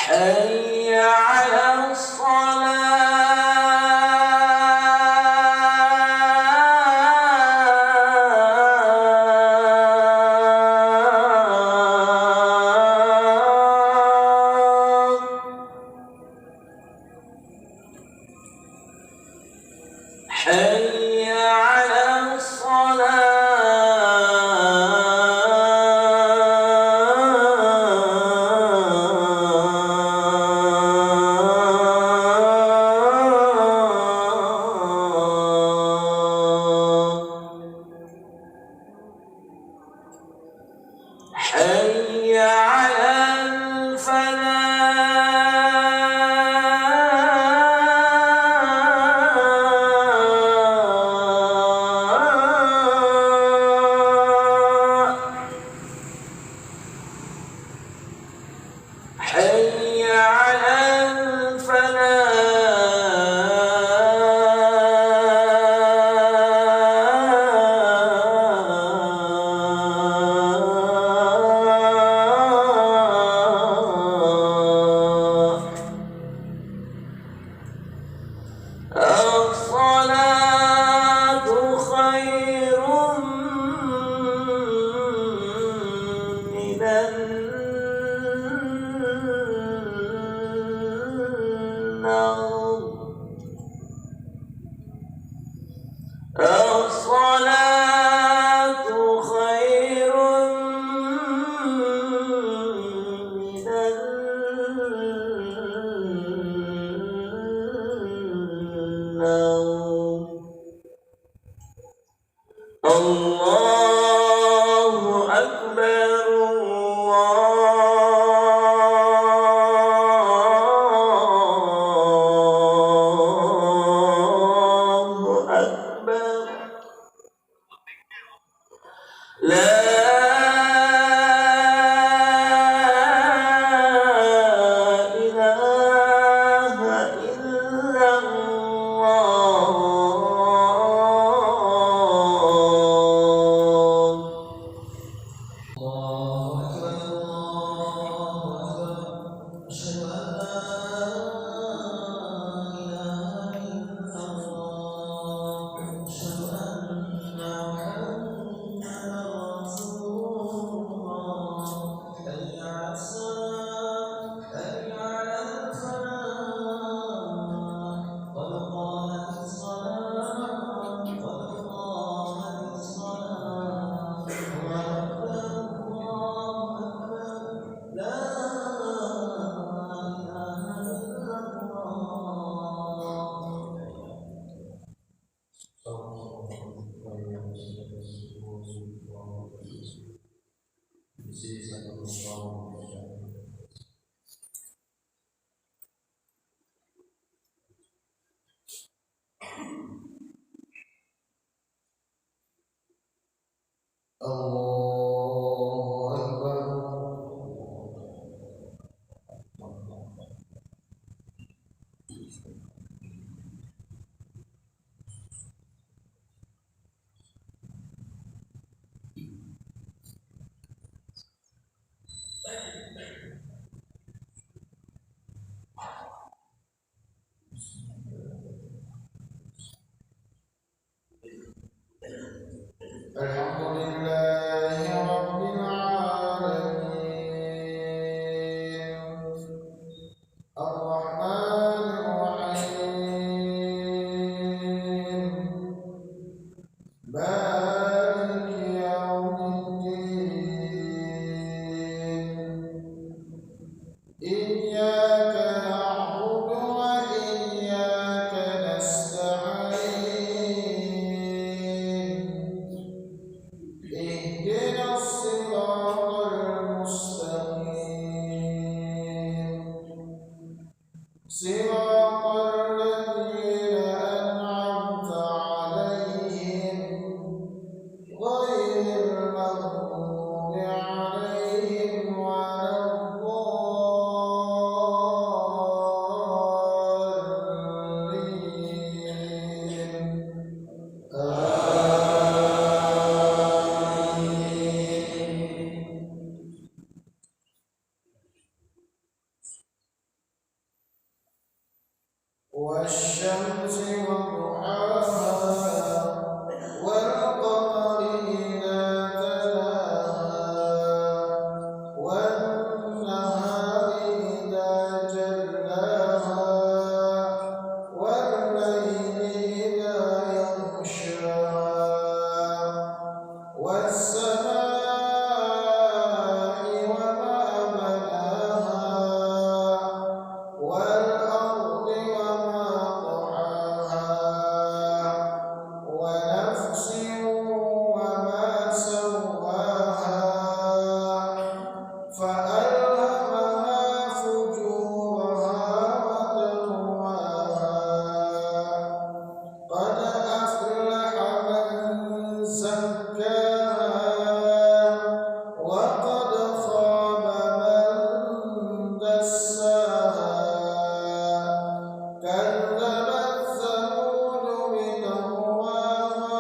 حي على الصلاة حي على الصلاة حي على الفلاح حي على الفلاح الصلاة خير من النوم الصلاة خير من النوم الله أكبر الله أكبر لا إله إلا الله الحمد لله رب العالمين الرحمن الرحيم مالك يوم الدين إياك نعبد وإياك نستعين اهدنا الصراط المستقيم صراط الذين أنعمت عليهم غير المغضوب عليهم ولا الضالين والشمس وضحاها والقمر إذا تلاها والنهار إذا جلاها والليل إذا يغشاها والسماء وما بناها والأرض وما طحاها ونفس وما سواها فألهمها فجورها وتقواها قد أفلح من زكاها وقد خاب من دساها كذبت ثمود بطغواها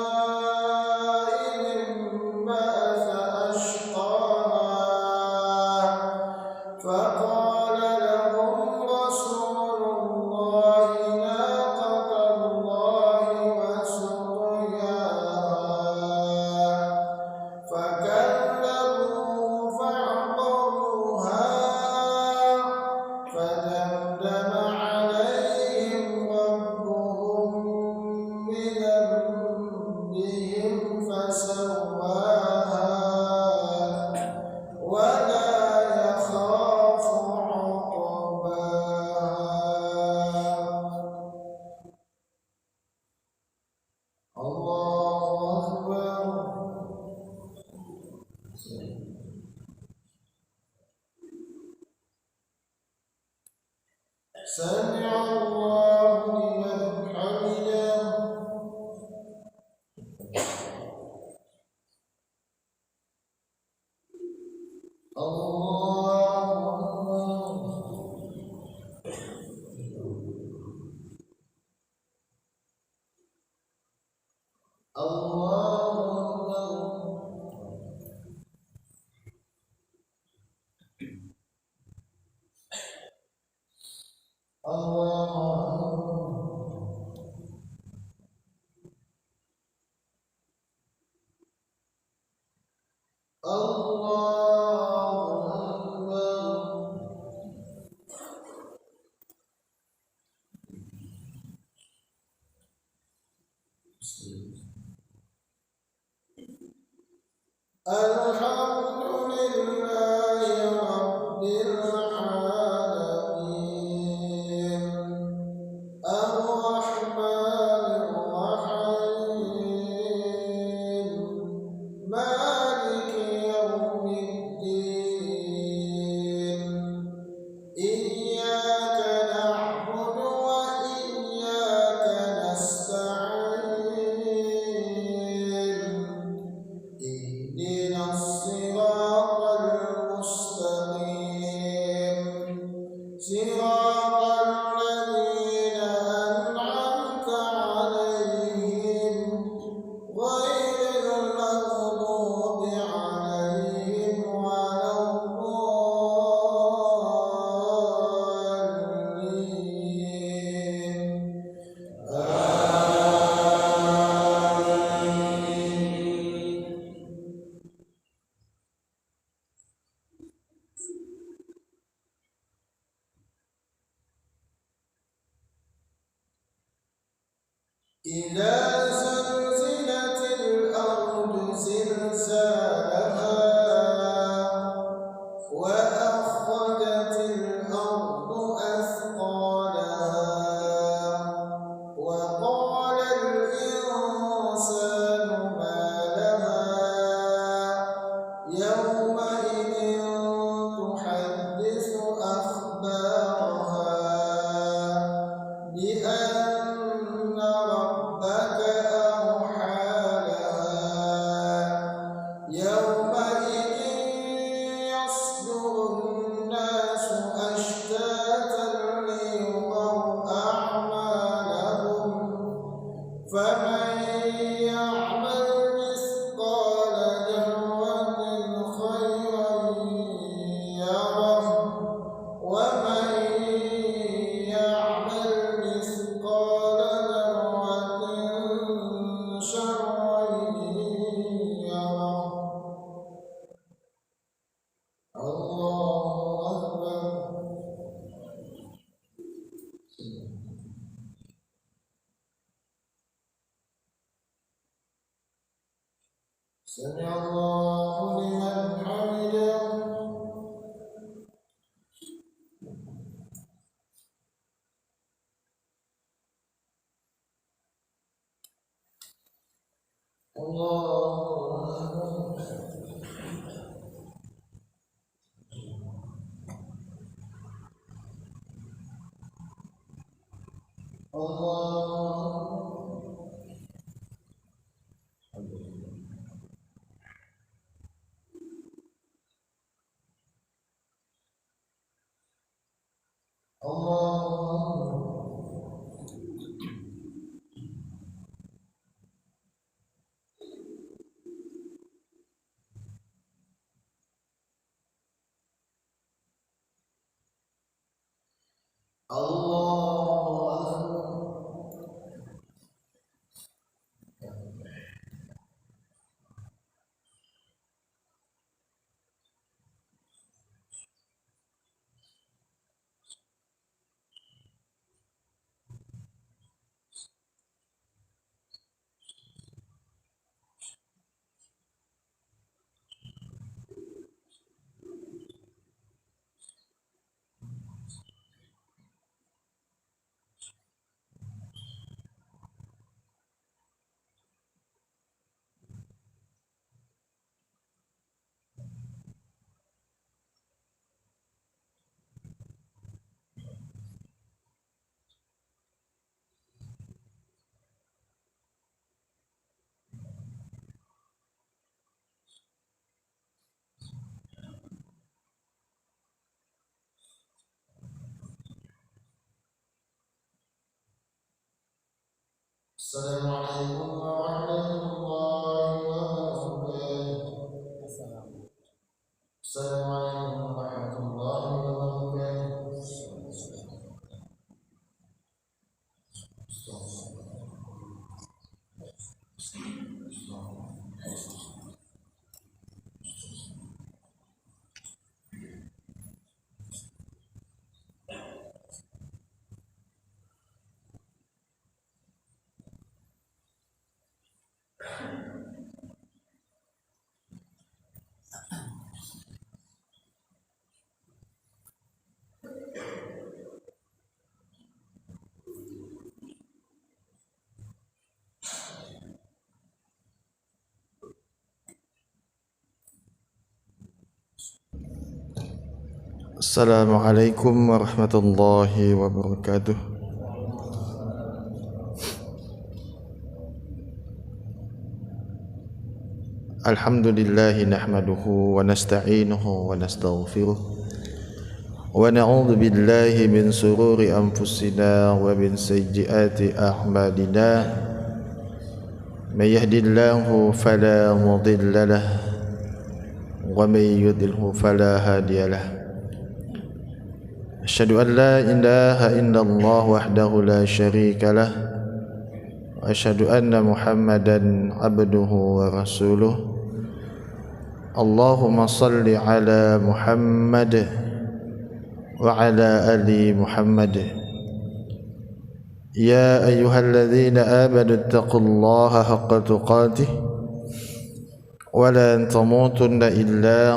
إذ انبعث أشقاها فقال لهم رسول الله ناقة الله وسقياها فكذبوا فعقروها فدمدم عليهم ربهم بذنبهم فسواها ولا يخاف عقباها. الله أكبر. سمع الله لمن حمده. الله أكبر. الله أكبر. الله الحمد لله رب العالمين الرحمن الرحيم مالك يوم الدين إياك نعبد وإياك نستعين اهدنا الصراط المستقيم صراط الذين أنعمت عليهم غير المغضوب عليهم ولا الضالين. إذا زلزلت الأرض زلزالها وأخرجت الأرض أثقالها وقال الإنسان ما لها يومئذ تحدث أخبارها بأن ربك سمع الله لمن حمده الله السلام عليكم ورحمة الله وبركاته. السلام عليكم ورحمة الله وبركاته. Assalamualaikum warahmatullahi wabarakatuh. Alhamdulillah nahmaduhu wa nasta'inuhu wa nastaghfiruh wa na'udzu billahi min sururi anfusina wa min sayyiati a'malina. May yahdihillahu fala mudilla lahu wa may yudlilhu fala hadiya lahu. Asyhadu an la ilaha illallah wahdahu la syarika lah wa asyhadu anna Muhammadan abduhu wa rasuluh. Allahumma salli ala Muhammad wa ala ali Muhammad. Ya ayyuhalladzina amanu taqullaha haqqa tuqatih wa la tamutunna illa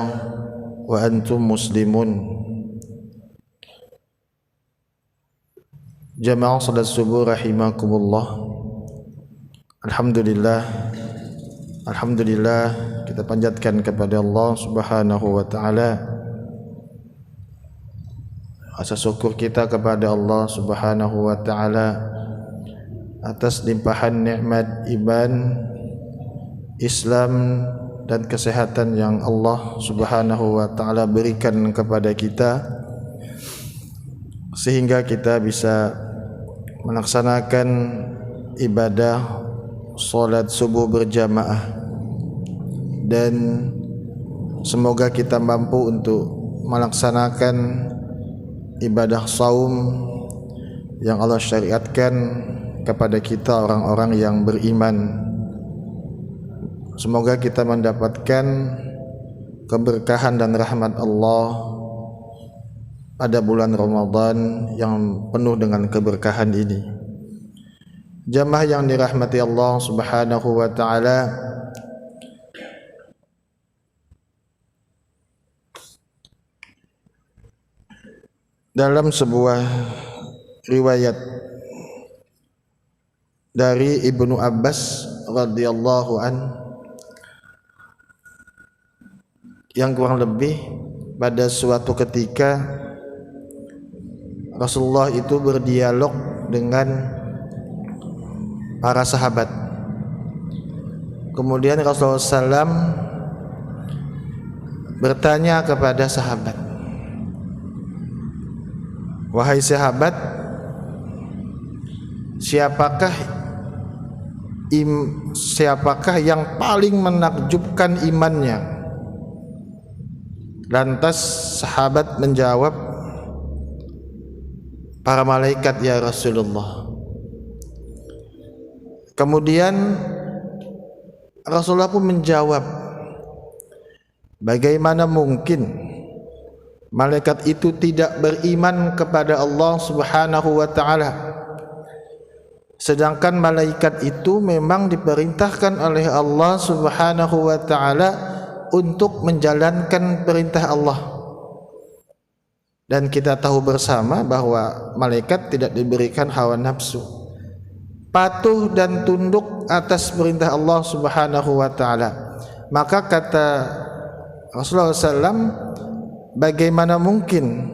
wa antum muslimun. Jamaah salat subuh rahimakumullah. Alhamdulillah kita panjatkan kepada Allah Subhanahu wa taala rasa syukur kita kepada Allah Subhanahu wa taala atas limpahan nikmat iman, Islam dan kesehatan yang Allah Subhanahu wa taala berikan kepada kita sehingga kita bisa melaksanakan ibadah salat subuh berjamaah, dan semoga kita mampu untuk melaksanakan ibadah saum yang Allah syariatkan kepada kita orang-orang yang beriman. Semoga kita mendapatkan keberkahan dan rahmat Allah pada bulan Ramadan yang penuh dengan keberkahan ini. Jamaah yang dirahmati Allah Subhanahu wa taala, dalam sebuah riwayat dari Ibnu Abbas radhiyallahu an yang kurang lebih pada suatu ketika Rasulullah itu berdialog dengan para sahabat. Kemudian Rasulullah SAW bertanya kepada sahabat, "Wahai sahabat, siapakah yang paling menakjubkan imannya?" Lantas sahabat menjawab, "Para malaikat ya Rasulullah." Kemudian Rasulullah pun menjawab, "Bagaimana mungkin malaikat itu tidak beriman kepada Allah Subhanahu wa taala? Sedangkan malaikat itu memang diperintahkan oleh Allah Subhanahu wa taala untuk menjalankan perintah Allah. Dan kita tahu bersama bahwa malaikat tidak diberikan hawa nafsu, patuh dan tunduk atas perintah Allah Subhanahu wa taala." Maka kata Rasulullah SAW, bagaimana mungkin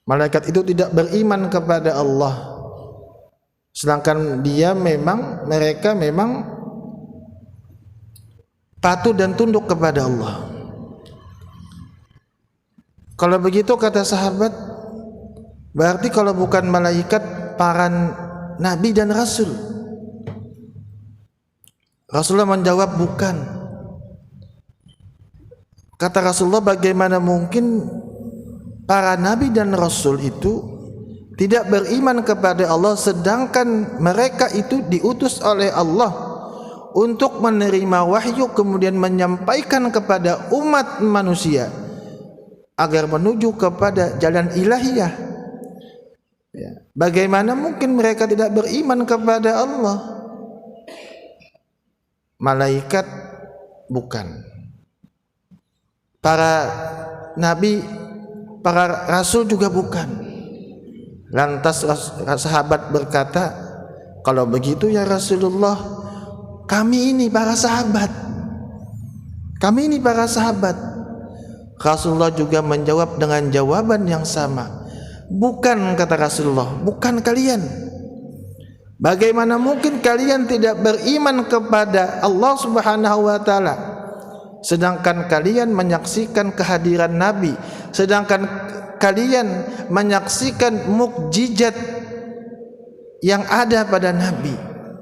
malaikat itu tidak beriman kepada Allah, sedangkan mereka memang patuh dan tunduk kepada Allah. Kalau begitu kata sahabat, berarti kalau bukan malaikat, para nabi dan rasul. Rasulullah menjawab, bukan. Kata Rasulullah, bagaimana mungkin para nabi dan rasul itu tidak beriman kepada Allah, sedangkan mereka itu diutus oleh Allah untuk menerima wahyu kemudian menyampaikan kepada umat manusia agar menuju kepada jalan ilahiyah. Bagaimana mungkin mereka tidak beriman kepada Allah? Malaikat bukan, para nabi, para rasul juga bukan. Lantas sahabat berkata, "Kalau begitu ya Rasulullah, kami ini para sahabat. Rasulullah juga menjawab dengan jawaban yang sama. "Bukan," kata Rasulullah, "bukan kalian. Bagaimana mungkin kalian tidak beriman kepada Allah Subhanahu wa taala, sedangkan kalian menyaksikan kehadiran Nabi, sedangkan kalian menyaksikan mukjizat yang ada pada Nabi.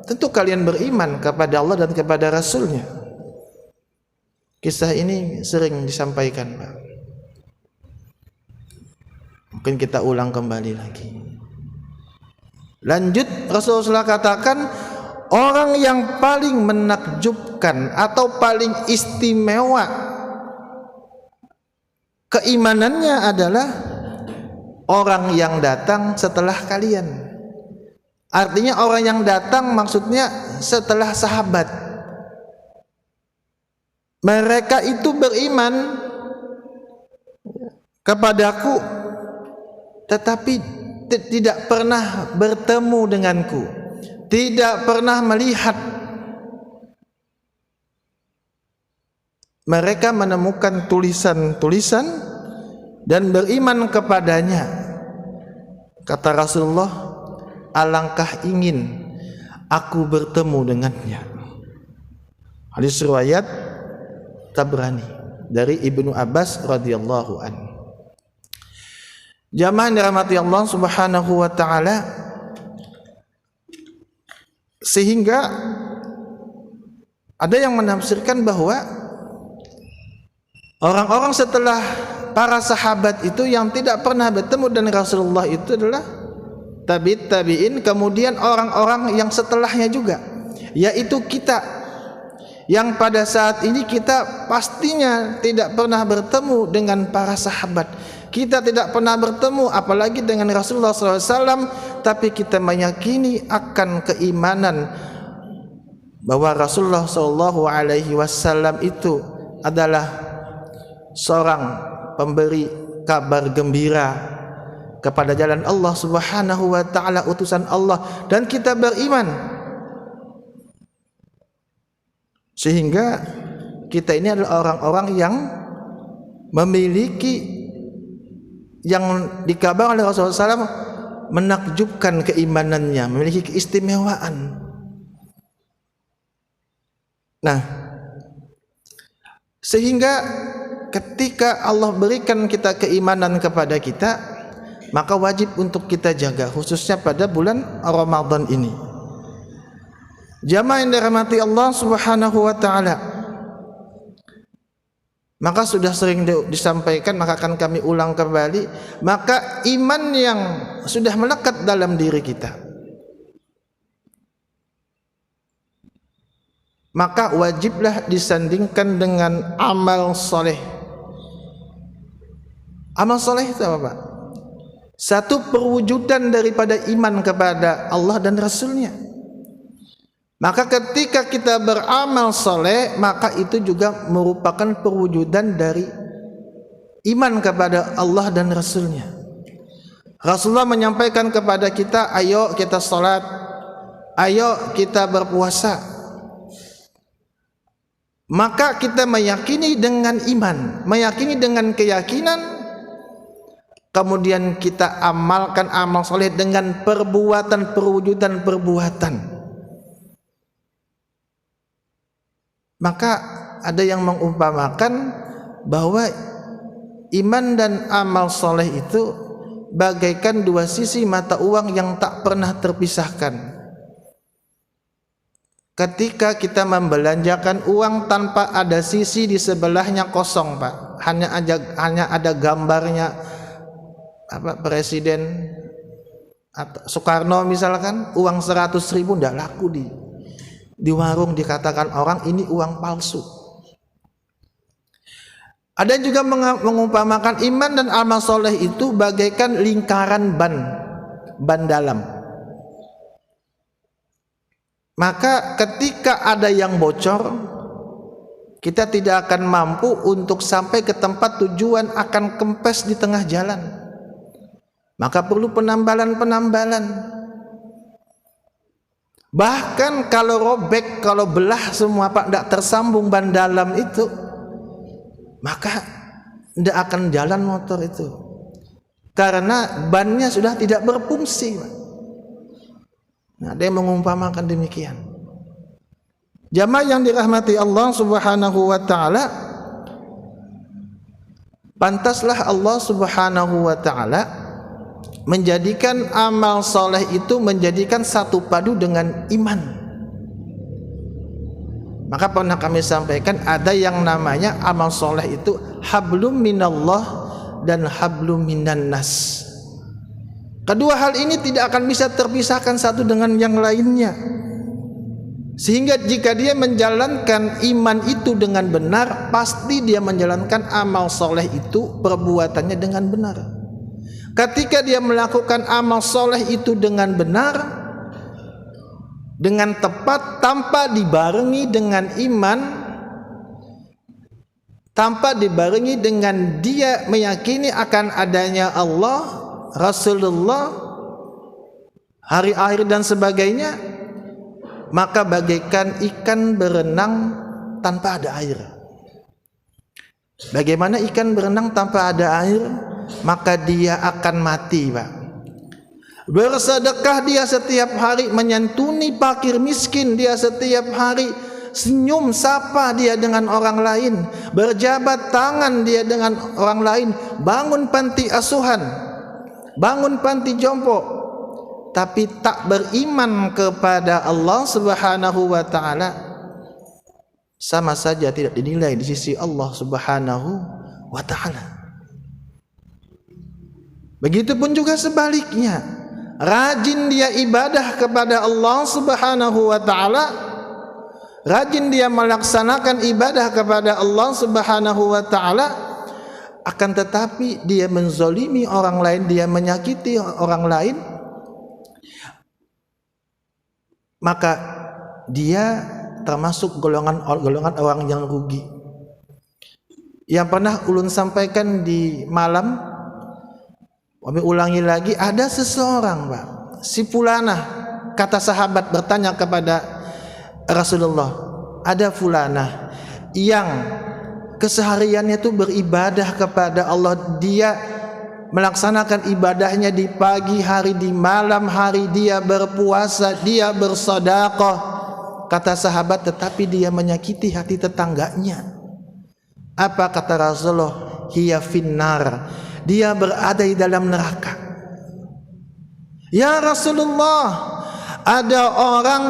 Tentu kalian beriman kepada Allah dan kepada Rasulnya." Kisah ini sering disampaikan, Pak. Mungkin kita ulang kembali lagi. Lanjut, Rasulullah katakan, orang yang paling menakjubkan atau paling istimewa keimanannya adalah orang yang datang setelah kalian. Artinya orang yang datang maksudnya setelah sahabat. Mereka itu beriman kepadaku tetapi tidak pernah bertemu denganku, tidak pernah melihat. Mereka menemukan tulisan-tulisan dan beriman kepadanya. Kata Rasulullah, "Alangkah ingin aku bertemu dengannya." Hadis riwayat Tabrani dari Ibnu Abbas radhiyallahu an. Jamaah yang dirahmati Allah Subhanahu wa taala, sehingga ada yang menafsirkan bahwa orang-orang setelah para sahabat itu yang tidak pernah bertemu dengan Rasulullah itu adalah tabi'in, kemudian orang-orang yang setelahnya juga, yaitu kita, yang pada saat ini kita pastinya tidak pernah bertemu dengan para sahabat. Kita tidak pernah bertemu apalagi dengan Rasulullah SAW, tapi kita meyakini akan keimanan bahwa Rasulullah SAW itu adalah seorang pemberi kabar gembira kepada jalan Allah Subhanahu wa taala, utusan Allah, dan kita beriman, sehingga kita ini adalah orang-orang yang memiliki, yang dikabarkan oleh Rasulullah SAW menakjubkan keimanannya, memiliki keistimewaan. Nah, sehingga ketika Allah berikan kita keimanan kepada kita, maka wajib untuk kita jaga, khususnya pada bulan Ramadan ini. Jamaah yang dirahmati Allah Subhanahu wa taala, maka sudah sering disampaikan, maka akan kami ulang kembali, maka iman yang sudah melekat dalam diri kita, maka wajiblah disandingkan dengan amal soleh. Amal soleh itu apa, Pak? Satu perwujudan daripada iman kepada Allah dan Rasulnya. Maka ketika kita beramal soleh, maka itu juga merupakan perwujudan dari iman kepada Allah dan Rasulnya. Rasulullah menyampaikan kepada kita, ayo kita sholat, ayo kita berpuasa. Maka kita meyakini dengan iman, meyakini dengan keyakinan, kemudian kita amalkan amal soleh dengan perbuatan, perwujudan perbuatan. Maka ada yang mengumpamakan bahwa iman dan amal soleh itu bagaikan dua sisi mata uang yang tak pernah terpisahkan. Ketika kita membelanjakan uang tanpa ada sisi di sebelahnya kosong, Pak, hanya ada gambarnya Presiden atau Soekarno misalkan, uang 100.000 tidak laku di warung, dikatakan orang ini uang palsu. Ada juga mengumpamakan iman dan amal soleh itu bagaikan lingkaran ban dalam. Maka ketika ada yang bocor, kita tidak akan mampu untuk sampai ke tempat tujuan, akan kempes di tengah jalan. Maka perlu penambalan. Bahkan kalau robek, kalau belah semua, Pak, tidak tersambung ban dalam itu, maka tidak akan jalan motor itu, karena bannya sudah tidak berfungsi, Pak. Nah, ada yang mengumpamakan demikian. Jamaah yang dirahmati Allah Subhanahu wa taala, pantaslah Allah Subhanahu wa taala menjadikan amal soleh itu menjadikan satu padu dengan iman. Maka pernah kami sampaikan, ada yang namanya amal soleh itu hablum minallah dan hablum minan nas. Kedua hal ini tidak akan bisa terpisahkan satu dengan yang lainnya. Sehingga jika dia menjalankan iman itu dengan benar, pasti dia menjalankan amal soleh itu, perbuatannya dengan benar. Ketika dia melakukan amal soleh itu dengan benar, dengan tepat, tanpa dibarengi dengan iman, tanpa dibarengi dengan dia meyakini akan adanya Allah, Rasulullah, hari akhir dan sebagainya, maka bagaikan ikan berenang tanpa ada air. Bagaimana ikan berenang tanpa ada air? Maka dia akan mati, Pak. Bersedekah dia setiap hari, menyantuni fakir miskin dia setiap hari, senyum sapa dia dengan orang lain, berjabat tangan dia dengan orang lain, bangun panti asuhan, bangun panti jompo, tapi tak beriman kepada Allah Subhanahu wa taala, sama saja tidak dinilai di sisi Allah Subhanahu wa taala. Begitupun juga sebaliknya, rajin dia ibadah kepada Allah Subhanahu wa taala, rajin dia melaksanakan ibadah kepada Allah Subhanahu wa taala, akan tetapi dia menzolimi orang lain, dia menyakiti orang lain, maka dia termasuk golongan orang yang rugi. Yang pernah ulun sampaikan di malam, Kami ulangi lagi, ada seseorang, Pak, si fulanah, kata sahabat bertanya kepada Rasulullah, ada fulanah yang kesehariannya itu beribadah kepada Allah, dia melaksanakan ibadahnya di pagi hari, di malam hari, dia berpuasa, dia bersedekah. Kata sahabat, tetapi dia menyakiti hati tetangganya. Apa kata Rasulullah? Hiya finnar, dia berada di dalam neraka. Ya Rasulullah, ada orang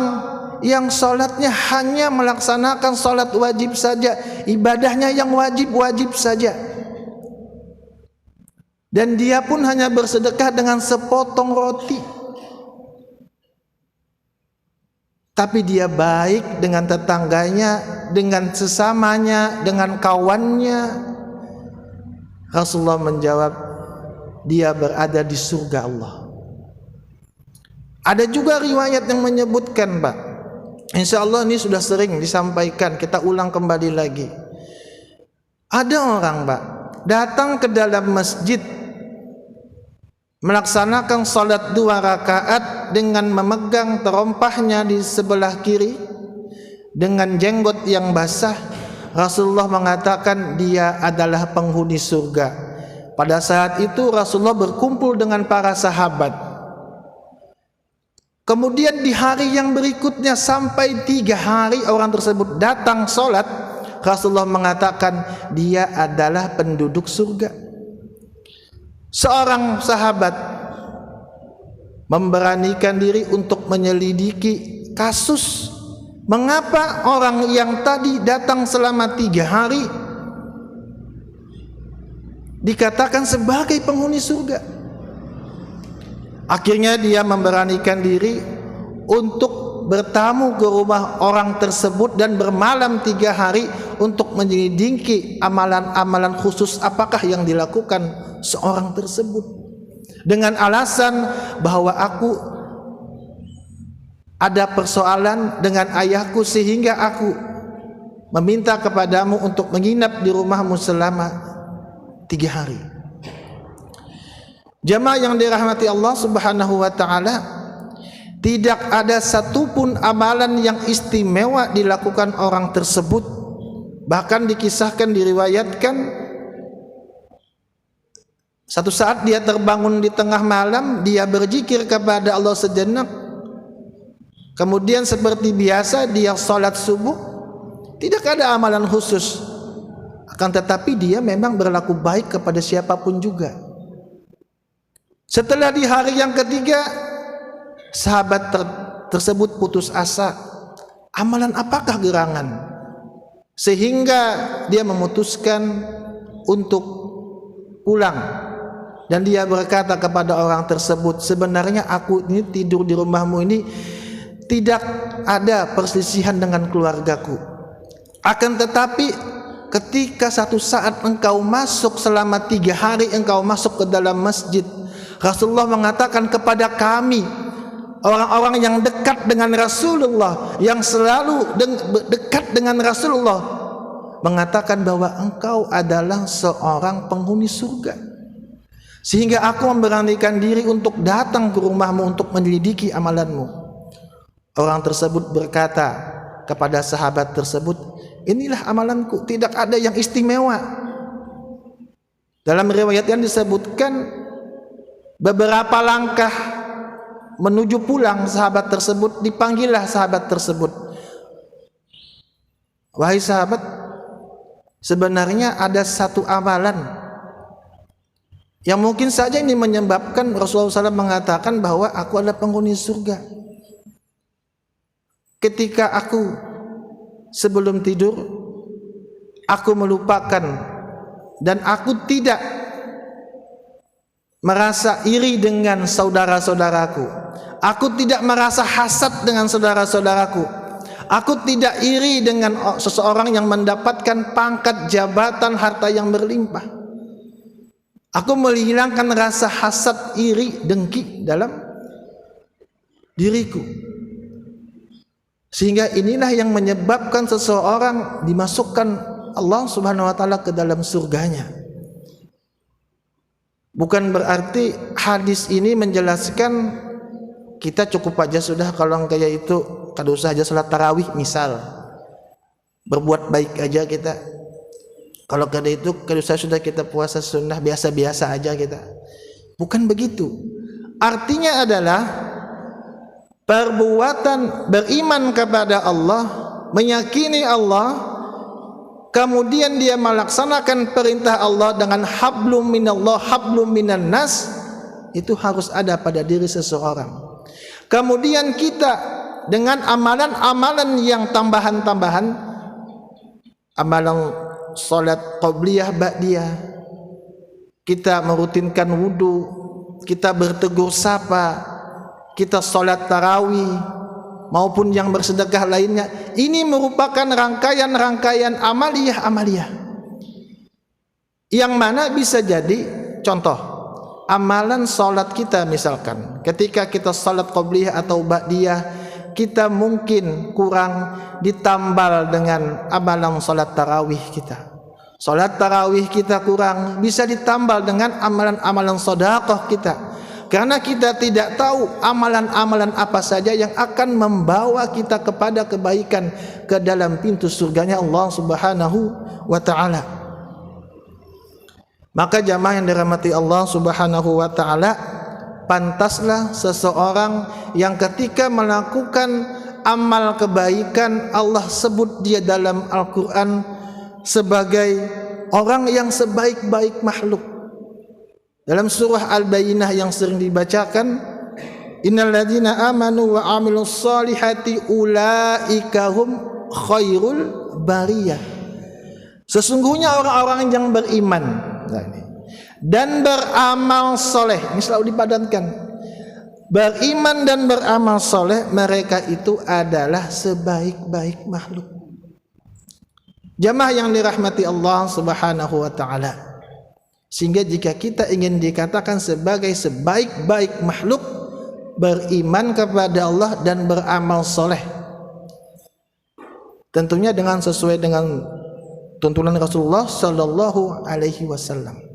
yang sholatnya hanya melaksanakan sholat wajib saja, ibadahnya yang wajib-wajib saja, dan dia pun hanya bersedekah dengan sepotong roti, tapi dia baik dengan tetangganya, dengan sesamanya, dengan kawannya. Rasulullah menjawab, dia berada di surga Allah. Ada juga riwayat yang menyebutkan, Pak, insya Allah ini sudah sering disampaikan, kita ulang kembali lagi. Ada orang, Pak, datang ke dalam masjid, melaksanakan salat 2 rakaat dengan memegang terompahnya di sebelah kiri dengan jenggot yang basah. Rasulullah mengatakan dia adalah penghuni surga. Pada saat itu Rasulullah berkumpul dengan para sahabat. Kemudian di hari yang berikutnya sampai 3 hari orang tersebut datang sholat, Rasulullah mengatakan dia adalah penduduk surga. Seorang sahabat memberanikan diri untuk menyelidiki kasus, mengapa orang yang tadi datang selama 3 hari dikatakan sebagai penghuni surga. Akhirnya dia memberanikan diri untuk bertamu ke rumah orang tersebut dan bermalam 3 hari untuk menyelidiki amalan-amalan khusus apakah yang dilakukan seorang tersebut, dengan alasan bahwa aku ada persoalan dengan ayahku sehingga aku meminta kepadamu untuk menginap di rumahmu selama 3 hari. Jamaah yang dirahmati Allah Subhanahu wa ta'ala, tidak ada satupun amalan yang istimewa dilakukan orang tersebut. Bahkan dikisahkan, diriwayatkan, satu saat dia terbangun di tengah malam, dia berzikir kepada Allah sejenak, kemudian seperti biasa dia salat subuh. Tidak ada amalan khusus, akan tetapi dia memang berlaku baik kepada siapapun juga. Setelah di hari yang ketiga, sahabat tersebut putus asa. Amalan apakah gerangan sehingga dia memutuskan untuk pulang, dan dia berkata kepada orang tersebut, sebenarnya aku ini tidur di rumahmu ini tidak ada perselisihan dengan keluargaku, akan tetapi ketika satu saat engkau masuk, selama 3 hari engkau masuk ke dalam masjid, Rasulullah mengatakan kepada kami, orang-orang yang dekat dengan Rasulullah, yang selalu dekat dengan Rasulullah, mengatakan bahwa engkau adalah seorang penghuni surga. Sehingga aku memberanikan diri untuk datang ke rumahmu untuk menyelidiki amalanmu. Orang tersebut berkata kepada sahabat tersebut, inilah amalanku, tidak ada yang istimewa. Dalam riwayat yang disebutkan, beberapa langkah menuju pulang sahabat tersebut, dipanggillah sahabat tersebut. Wahai sahabat, sebenarnya ada satu amalan yang mungkin saja ini menyebabkan Rasulullah SAW mengatakan bahwa aku adalah penghuni surga. Ketika aku sebelum tidur, aku melupakan dan aku tidak merasa iri dengan saudara-saudaraku. Aku tidak merasa hasad dengan saudara-saudaraku. Aku tidak iri dengan seseorang yang mendapatkan pangkat, jabatan, harta yang berlimpah. Aku menghilangkan rasa hasad, iri, dengki dalam diriku. Sehingga inilah yang menyebabkan seseorang dimasukkan Allah Subhanahu wa ta'ala ke dalam surganya. Bukan berarti hadis ini menjelaskan kita cukup aja sudah kalau kayak itu, kada usah aja salat tarawih misal. Berbuat baik aja kita. Kalau kada itu kada usah sudah kita puasa sunnah biasa-biasa aja kita. Bukan begitu. Artinya adalah perbuatan beriman kepada Allah, meyakini Allah, kemudian dia melaksanakan perintah Allah dengan hablum minallah, hablum minan nas, itu harus ada pada diri seseorang. Kemudian kita dengan amalan-amalan yang tambahan-tambahan, amalan salat qabliyah ba'diyah, kita merutinkan wudu, kita bertegur sapa, kita salat tarawih maupun yang bersedekah lainnya, ini merupakan rangkaian-rangkaian amaliyah-amaliyah yang mana bisa jadi contoh amalan salat kita. Misalkan ketika kita salat qabliyah atau ba'diyah, kita mungkin kurang ditambal dengan amalan salat tarawih kita. Salat tarawih kita kurang, bisa ditambal dengan amalan-amalan sedekah kita. Karena kita tidak tahu amalan-amalan apa saja yang akan membawa kita kepada kebaikan ke dalam pintu surganya Allah Subhanahu wa ta'ala. Maka jamaah yang dirahmati Allah Subhanahu wa ta'ala, pantaslah seseorang yang ketika melakukan amal kebaikan, Allah sebut dia dalam Al-Quran sebagai orang yang sebaik-baik makhluk. Dalam surah Al-Bayyinah yang sering dibacakan, innal ladzina amanu wa amilus solihati ulaika hum khairul bariyah. Sesungguhnya orang-orang yang beriman dan beramal soleh, ini selalu dipadankan, beriman dan beramal soleh, mereka itu adalah sebaik-baik makhluk. Jamaah yang dirahmati Allah Subhanahu wa ta'ala, sehingga jika kita ingin dikatakan sebagai sebaik-baik makhluk, beriman kepada Allah dan beramal soleh, tentunya dengan sesuai dengan tuntunan Rasulullah Sallallahu Alaihi Wasallam.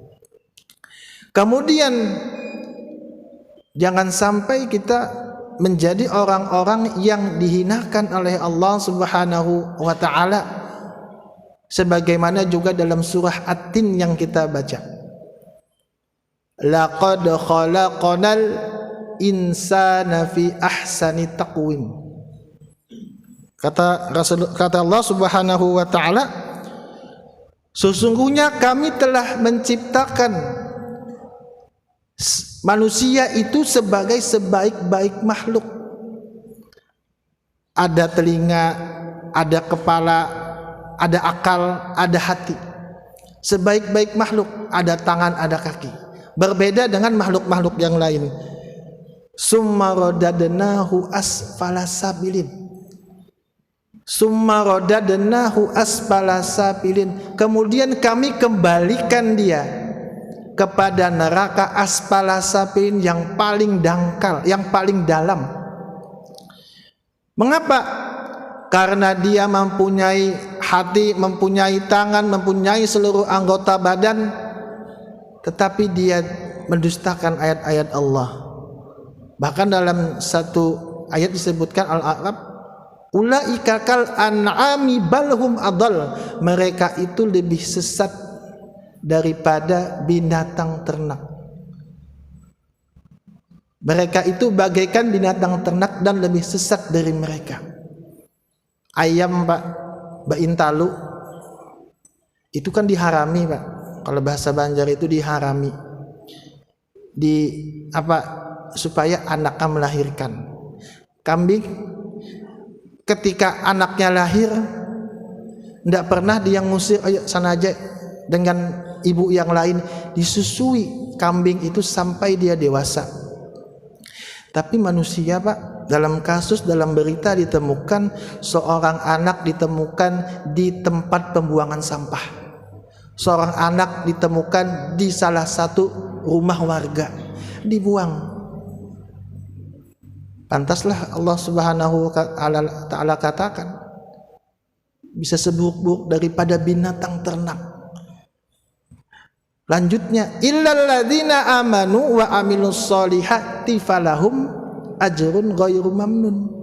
Kemudian jangan sampai kita menjadi orang-orang yang dihinakan oleh Allah Subhanahu wa ta'ala, sebagaimana juga dalam surah At-Tin yang kita baca, laqad khalaqnal insana fi ahsani taqwim. Kata Allah Subhanahu wa ta'ala, sesungguhnya kami telah menciptakan manusia itu sebagai sebaik-baik makhluk. Ada telinga, ada kepala, ada akal, ada hati. Sebaik-baik makhluk, ada tangan, ada kaki. Berbeda dengan makhluk-makhluk yang lain. Summa radadnahu asfala sabilin. Summa radadnahu asfala sabilin. Kemudian kami kembalikan dia kepada neraka asfala sabilin, yang paling dangkal, yang paling dalam. Mengapa? Karena dia mempunyai hati, mempunyai tangan, mempunyai seluruh anggota badan, tetapi dia mendustakan ayat-ayat Allah. Bahkan dalam satu ayat disebutkan Al-A'raf, ulaika kal an'ami balhum adall, mereka itu lebih sesat daripada binatang ternak. Mereka itu bagaikan binatang ternak dan lebih sesat dari mereka. Ayam, Pak, baintalu itu kan diharami, Pak. Kalau bahasa Banjar itu diharami, supaya anaknya melahirkan. Kambing ketika anaknya lahir, tidak pernah dia ngusir, ayo sana aja dengan ibu yang lain, disusui kambing itu sampai dia dewasa. Tapi manusia, Pak, dalam berita ditemukan seorang anak ditemukan di tempat pembuangan sampah. Seorang anak ditemukan di salah satu rumah warga, dibuang. Pantaslah Allah Subhanahu wa ta'ala katakan, bisa seburuk-buruk daripada binatang ternak. Lanjutnya, illal ladzina amanu wa amilus solihati falahum ajrun ghairu mamnun.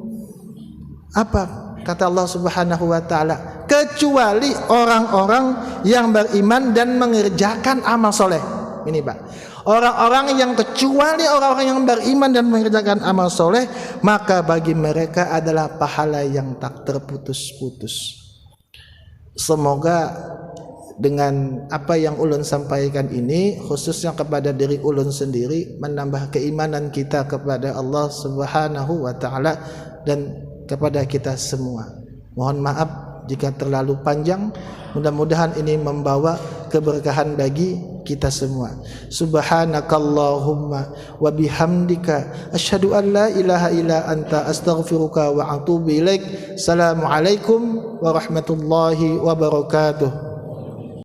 Apa kata Allah Subhanahu wa taala? Kecuali orang-orang yang beriman dan mengerjakan amal soleh. Ini Pak, orang-orang yang kecuali orang-orang yang beriman dan mengerjakan amal soleh, maka bagi mereka adalah pahala yang tak terputus-putus. Semoga dengan apa yang ulun sampaikan ini, khususnya kepada diri ulun sendiri, menambah keimanan kita kepada Allah Subhanahu wa taala dan kepada kita semua. Mohon maaf jika terlalu panjang. Mudah-mudahan ini membawa keberkahan bagi kita semua. Subhanakallahumma wa bihamdika asyhadu an la ilaha illa anta astaghfiruka wa atubu ilaik. Assalamualaikum warahmatullahi wabarakatuh.